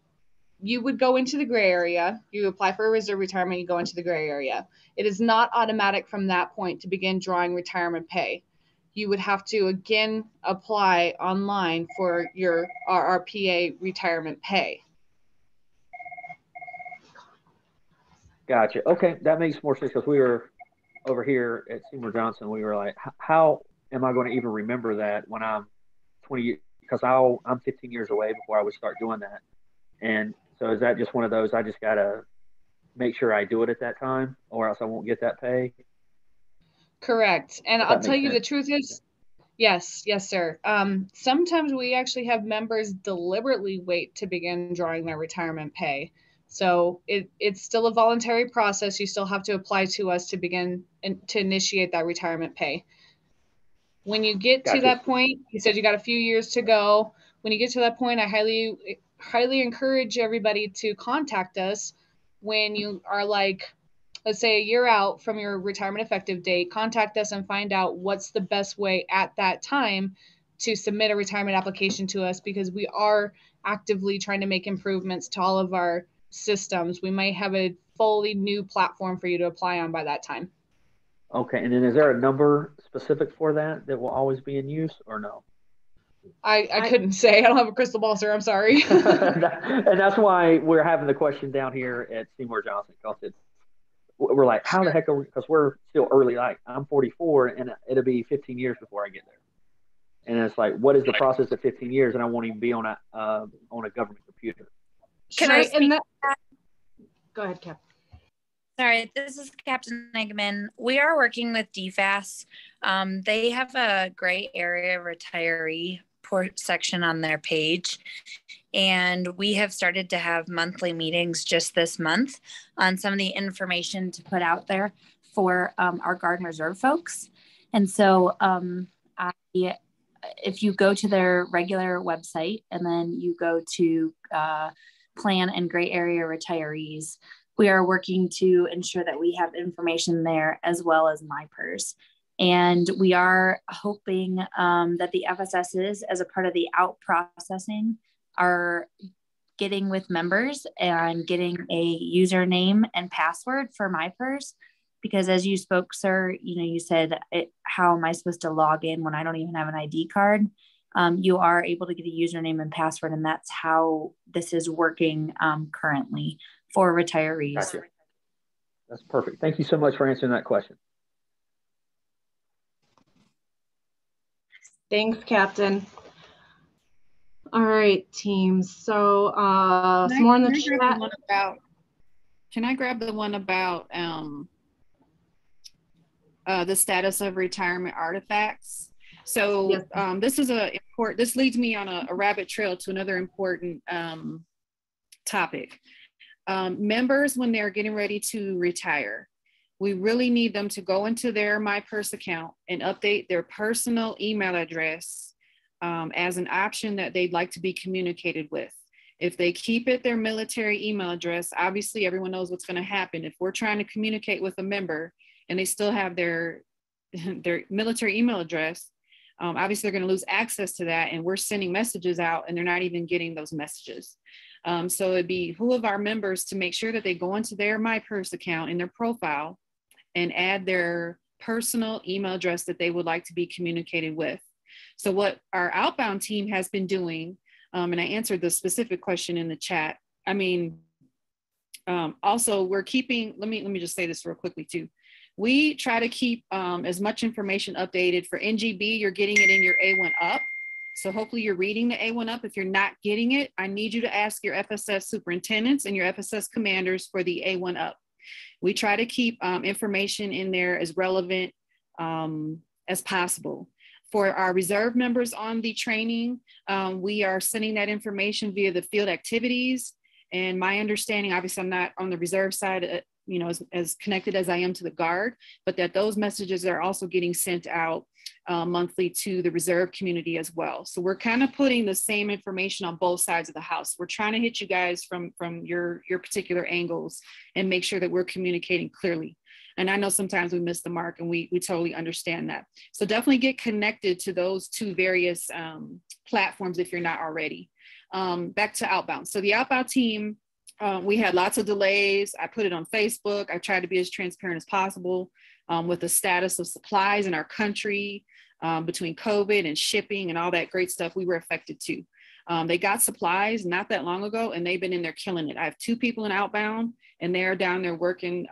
you would go into the gray area, you apply for a reserve retirement, you go into the gray area. It is not automatic from that point to begin drawing retirement pay. You would have to again apply online for your RRPA retirement pay. Gotcha. Okay, that makes more sense because we were over here at Seymour Johnson. We were like, how am I going to even remember that when I'm 20? Because I'm 15 years away before I would start doing that. And so is that just one of those, I just got to make sure I do it at that time or else I won't get that pay? Correct. And I'll tell you the truth is, yes, sir. Sometimes we actually have members deliberately wait to begin drawing their retirement pay. So it's still a voluntary process. You still have to apply to us to begin to initiate that retirement pay. When you get to that point, you said you got a few years to go. When you get to that point, I highly encourage everybody to contact us when you are like, let's say a year out from your retirement effective date. Contact us and find out what's the best way at that time to submit a retirement application to us, because we are actively trying to make improvements to all of our systems. We might have a fully new platform for you to apply on by that time. Okay, and then is there a number specific for that will always be in use or no? I couldn't say. I don't have a crystal ball, sir. I'm sorry. And that's why we're having the question down here at Seymour Johnson, because we're like, how the heck are we, because we're still early, like I'm 44 and it'll be 15 years before I get there. And it's like, what is the process of 15 years? And I won't even be on a government computer. Can I speak? Go ahead, Cap. Sorry, this is Captain Eggman. We are working with DFAS. They have a gray area retiree section on their page. And we have started to have monthly meetings just this month on some of the information to put out there for our Guard and Reserve folks. And so if you go to their regular website and then you go to plan and gray area retirees, we are working to ensure that we have information there as well as MyPERS. And we are hoping that the FSSs, as a part of the out processing, are getting with members and getting a username and password for MyPERS. Because as you spoke, sir, you said, how am I supposed to log in when I don't even have an ID card? You are able to get a username and password, and that's how this is working currently for retirees. Gotcha. That's perfect. Thank you so much for answering that question. Thanks, Captain. All right, teams. So some more in the chat. Can I grab the one about the status of retirement artifacts? So yes. This leads me on a rabbit trail to another important topic. Members, when they're getting ready to retire, we really need them to go into their MyPERS account and update their personal email address as an option that they'd like to be communicated with. If they keep it their military email address, obviously everyone knows what's going to happen. If we're trying to communicate with a member and they still have their military email address, obviously they're going to lose access to that, and we're sending messages out and they're not even getting those messages. So it'd be who of our members to make sure that they go into their MyPurse account in their profile and add their personal email address that they would like to be communicated with. So what our outbound team has been doing, and I answered the specific question in the chat. I mean, also we're keeping, let me just say this real quickly too. We try to keep as much information updated. For NGB, you're getting it in your A1 Up. So hopefully you're reading the A1 Up. If you're not getting it, I need you to ask your FSS superintendents and your FSS commanders for the A1 Up. We try to keep information in there as relevant as possible. For our reserve members on the training, we are sending that information via the field activities. And my understanding, obviously I'm not on the reserve side, you know, as connected as I am to the Guard, but that those messages are also getting sent out monthly to the reserve community as well. So we're kind of putting the same information on both sides of the house. We're trying to hit you guys from your particular angles and make sure that we're communicating clearly. And I know sometimes we miss the mark, and we totally understand that. So definitely get connected to those two various platforms if you're not already. Back to outbound. So the outbound team, we had lots of delays. I put it on Facebook. I tried to be as transparent as possible with the status of supplies in our country between COVID and shipping and all that great stuff. We were affected too. They got supplies not that long ago, and they've been in there killing it. I have 2 people in outbound, and they're down there working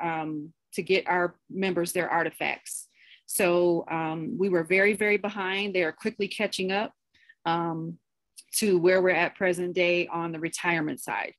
to get our members their artifacts. So we were very, very behind. They are quickly catching up to where we're at present day on the retirement side.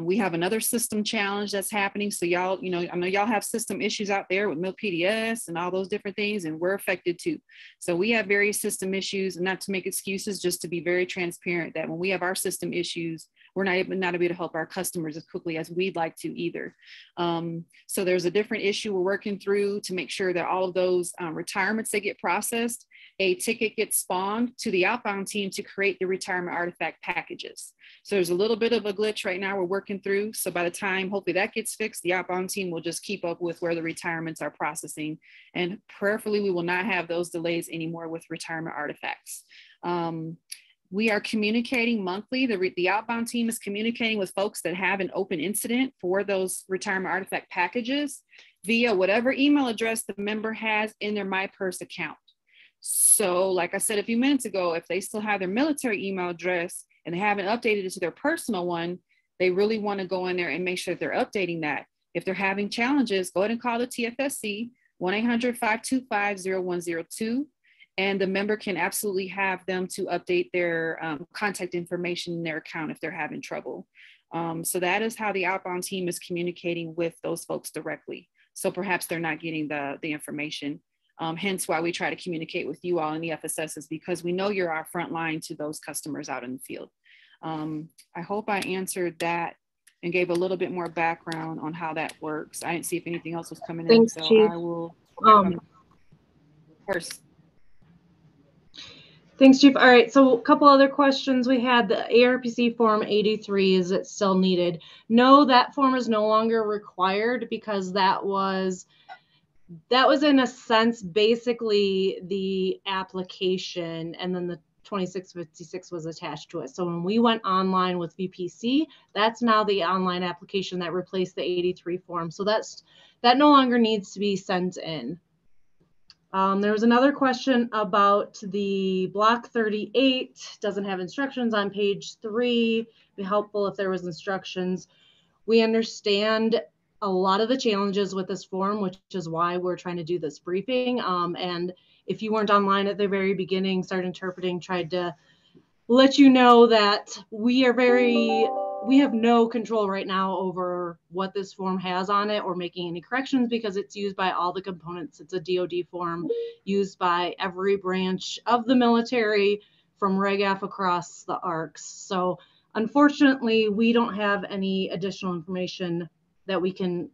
We have another system challenge that's happening. So y'all, you know, I know y'all have system issues out there with MilPDS and all those different things, and we're affected too. So we have various system issues, and not to make excuses, just to be very transparent that when we have our system issues, we're not able to help our customers as quickly as we'd like to either. So there's a different issue we're working through to make sure that all of those retirements that get processed, a ticket gets spawned to the outbound team to create the retirement artifact packages. So there's a little bit of a glitch right now we're working through. So by the time hopefully that gets fixed, the outbound team will just keep up with where the retirements are processing. And prayerfully, we will not have those delays anymore with retirement artifacts. We are communicating monthly. The outbound team is communicating with folks that have an open incident for those retirement artifact packages via whatever email address the member has in their MyPurse account. So like I said a few minutes ago, if they still have their military email address and they haven't updated it to their personal one, they really want to go in there and make sure that they're updating that. If they're having challenges, go ahead and call the TFSC, 1-800-525-0102. And the member can absolutely have them to update their contact information in their account if they're having trouble. So that is how the outbound team is communicating with those folks directly. So perhaps they're not getting the information. Hence why we try to communicate with you all in the FSSs, because we know you're our front line to those customers out in the field. I hope I answered that and gave a little bit more background on how that works. I didn't see if anything else was coming in, so Chief. I will first. Thanks, Chief. All right, so a couple other questions we had. The ARPC Form 83, is it still needed? No, that form is no longer required, because that was in a sense basically the application, and then the 2656 was attached to it. So when we went online with VPC, that's now the online application that replaced the 83 form. So that no longer needs to be sent in. There was another question about the block 38, doesn't have instructions on page 3. It'd be helpful if there was instructions. We understand a lot of the challenges with this form, which is why we're trying to do this briefing. And if you weren't online at the very beginning, Start Interpreting tried to let you know that we have no control right now over what this form has on it or making any corrections, because it's used by all the components. It's a DoD form used by every branch of the military from RegAF across the ARCs. So unfortunately, we don't have any additional information that we can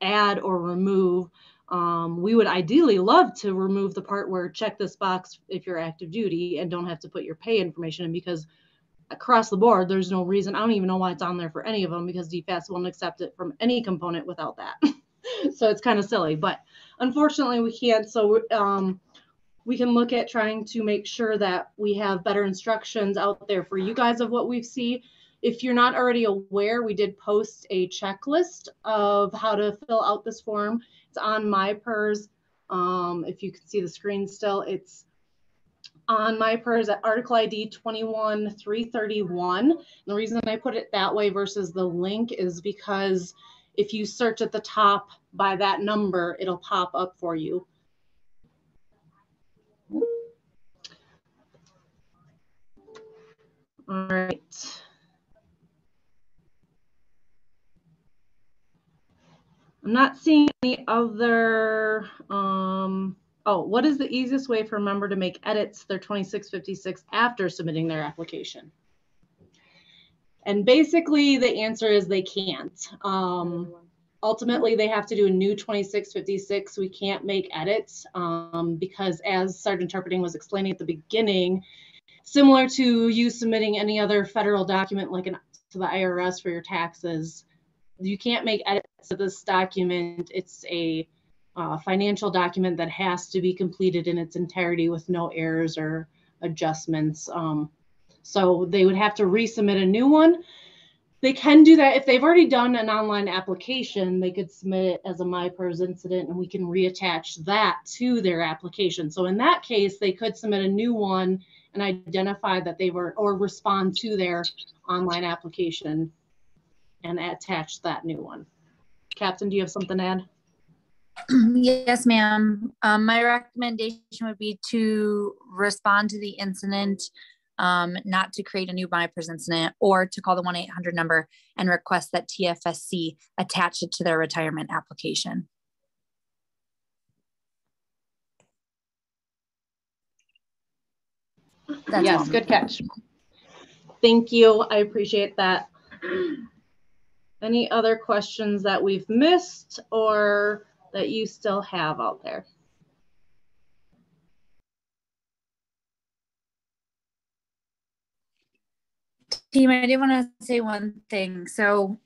add or remove. We would ideally love to remove the part where check this box if you're active duty and don't have to put your pay information in, because across the board, there's no reason. I don't even know why it's on there for any of them, because DFAS won't accept it from any component without that. So it's kind of silly, but unfortunately we can't. So we can look at trying to make sure that we have better instructions out there for you guys of what we see. If you're not already aware, we did post a checklist of how to fill out this form. It's on MyPERS. If you can see the screen still, it's on MyPERS at article ID 21331. The reason I put it that way versus the link is because if you search at the top by that number, it'll pop up for you. All right. I'm not seeing any other, what is the easiest way for a member to make edits to their 2656 after submitting their application? And basically the answer is they can't. Ultimately, they have to do a new 2656. We can't make edits because, as Sergeant Interpreting was explaining at the beginning, similar to you submitting any other federal document like to the IRS for your taxes, you can't make edits to this document. It's a financial document that has to be completed in its entirety with no errors or adjustments. So they would have to resubmit a new one. They can do that if they've already done an online application. They could submit it as a MyPERS incident, and we can reattach that to their application. So in that case, they could submit a new one and identify that they were, or respond to their online application and attach that new one. Captain, do you have something to add? Yes, ma'am. My recommendation would be to respond to the incident, not to create a new MyPERS incident, or to call the 1-800 number and request that TFSC attach it to their retirement application. That's yes, all. Good catch. Thank you. I appreciate that. Any other questions that we've missed or that you still have out there? Team, I did want to say one thing. So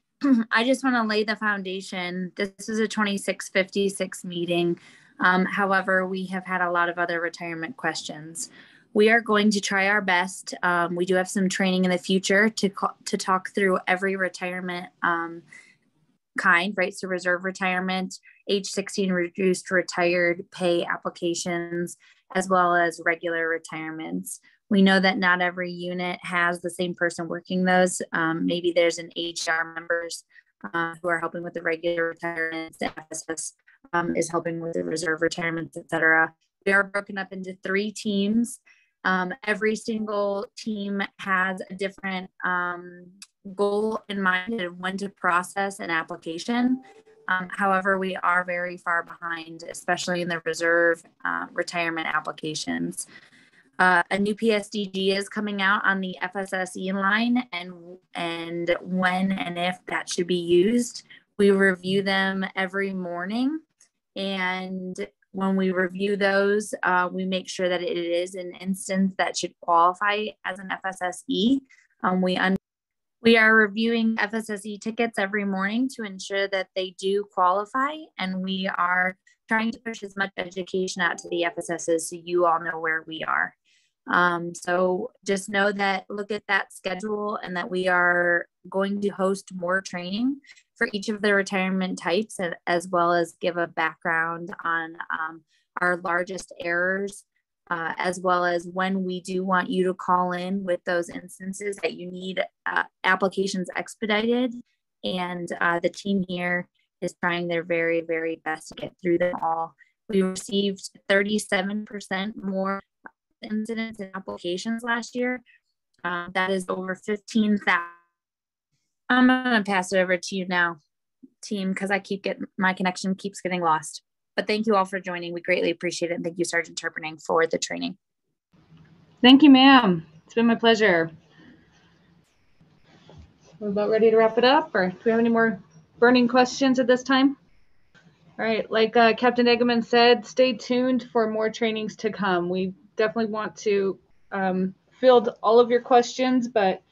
I just want to lay the foundation. This is a 2656 meeting. However, we have had a lot of other retirement questions. We are going to try our best. We do have some training in the future to talk through every retirement kind, right? So reserve retirement, age 16 reduced retired pay applications, as well as regular retirements. We know that not every unit has the same person working those. Maybe there's an HR members who are helping with the regular retirements. The FSS is helping with the reserve retirements, etc. We are broken up into 3 teams. Every single team has a different goal in mind of when to process an application. However, we are very far behind, especially in the reserve retirement applications. A new PSDG is coming out on the FSSE line, and when and if that should be used. We review them every morning, and when we review those, we make sure that it is an instance that should qualify as an FSSE. We are reviewing FSSE tickets every morning to ensure that they do qualify, and we are trying to push as much education out to the FSSs so you all know where we are. So just know that, look at that schedule, and that we are going to host more training for each of the retirement types, as well as give a background on our largest errors, as well as when we do want you to call in with those instances that you need applications expedited. And the team here is trying their very, very best to get through them all. We received 37% more incidents and applications last year. That is over 15,000. I'm gonna pass it over to you now, team, because my connection keeps getting lost. But thank you all for joining. We greatly appreciate it. And thank you, Sergeant Interpreting, for the training. Thank you, ma'am. It's been my pleasure. We're about ready to wrap it up, or do we have any more burning questions at this time? All right, like Captain Eggeman said, stay tuned for more trainings to come. We definitely want to field all of your questions, but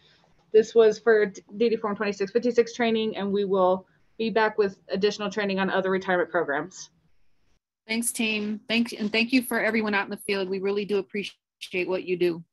this was for DD Form 2656 training, and we will be back with additional training on other retirement programs. Thanks, team. Thank you for everyone out in the field. We really do appreciate what you do.